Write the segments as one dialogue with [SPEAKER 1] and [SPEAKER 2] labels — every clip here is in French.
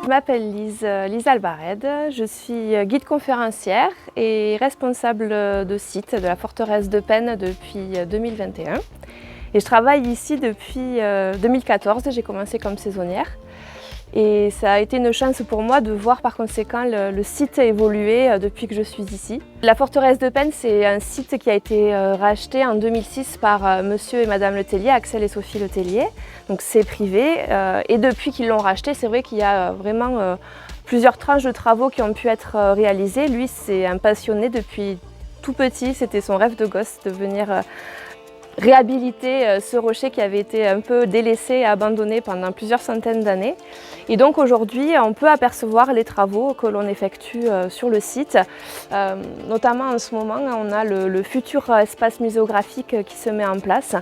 [SPEAKER 1] Je m'appelle Lise Albared, je suis guide conférencière et responsable de site de la forteresse de Penne depuis 2021. Et je travaille ici depuis 2014, j'ai commencé comme saisonnière. Et ça a été une chance pour moi de voir par conséquent le site évoluer depuis que je suis ici. La forteresse de Penne, c'est un site qui a été racheté en 2006 par monsieur et madame Letellier, Axel et Sophie Letellier. Donc c'est privé et depuis qu'ils l'ont racheté, c'est vrai qu'il y a vraiment plusieurs tranches de travaux qui ont pu être réalisées. Lui, c'est un passionné depuis tout petit, c'était son rêve de gosse de venir réhabiliter ce rocher qui avait été un peu délaissé et abandonné pendant plusieurs centaines d'années. Et donc aujourd'hui, on peut apercevoir les travaux que l'on effectue sur le site. Notamment en ce moment, on a le futur espace muséographique qui se met en place.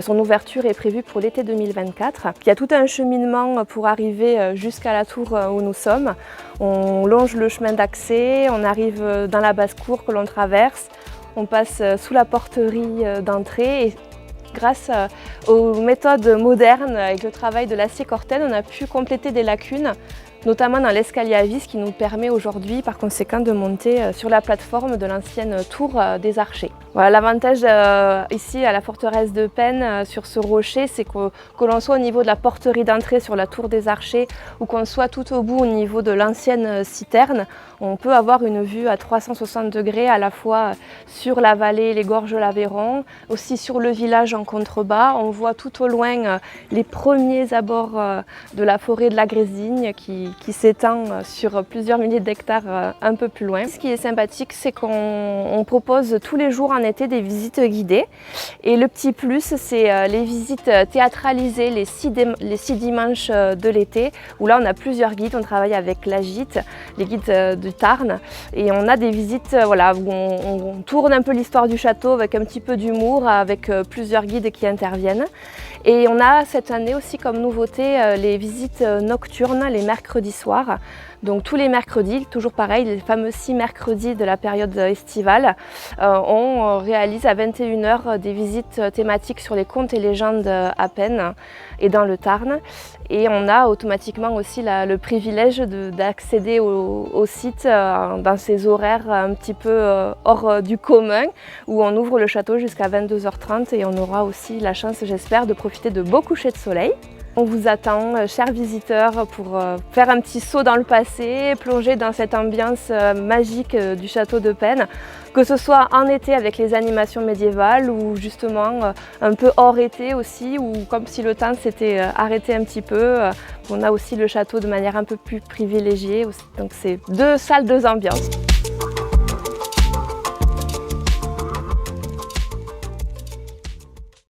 [SPEAKER 1] Son ouverture est prévue pour l'été 2024. Il y a tout un cheminement pour arriver jusqu'à la tour où nous sommes. On longe le chemin d'accès, on arrive dans la basse-cour que l'on traverse. On passe sous la porterie d'entrée et grâce aux méthodes modernes avec le travail de l'acier Corten, on a pu compléter des lacunes, notamment dans l'escalier à vis qui nous permet aujourd'hui par conséquent de monter sur la plateforme de l'ancienne tour des Archers. Voilà, l'avantage ici à la forteresse de Penne sur ce rocher, c'est que l'on soit au niveau de la porterie d'entrée sur la tour des Archers ou qu'on soit tout au bout au niveau de l'ancienne citerne, on peut avoir une vue à 360 degrés à la fois sur la vallée, les gorges de l'Aveyron, aussi sur le village en contrebas. On voit tout au loin les premiers abords de la forêt de la Grésigne qui s'étend sur plusieurs milliers d'hectares un peu plus loin. Ce qui est sympathique, c'est qu'on propose tous les jours en été des visites guidées. Et le petit plus, c'est les visites théâtralisées les 6 dimanches de l'été, où là on a plusieurs guides, on travaille avec l'AGIT, les guides du Tarn, et on a des visites voilà, où on tourne un peu l'histoire du château avec un petit peu d'humour, avec plusieurs guides qui interviennent. Et on a cette année aussi comme nouveauté les visites nocturnes les mercredis soirs. Donc tous les mercredis, toujours pareil, les fameux 6 mercredis de la période estivale, on réalise à 21 h des visites thématiques sur les contes et légendes à Penne et dans le Tarn. Et on a automatiquement aussi le privilège d'accéder au site dans ces horaires un petit peu hors du commun, où on ouvre le château jusqu'à 22 h 30 et on aura aussi la chance, j'espère, de profiter de beaux couchers de soleil. On vous attend, chers visiteurs, pour faire un petit saut dans le passé, plonger dans cette ambiance magique du château de Penne, que ce soit en été avec les animations médiévales ou justement un peu hors été aussi, ou comme si le temps s'était arrêté un petit peu. On a aussi le château de manière un peu plus privilégiée, donc c'est 2 salles, 2 ambiances.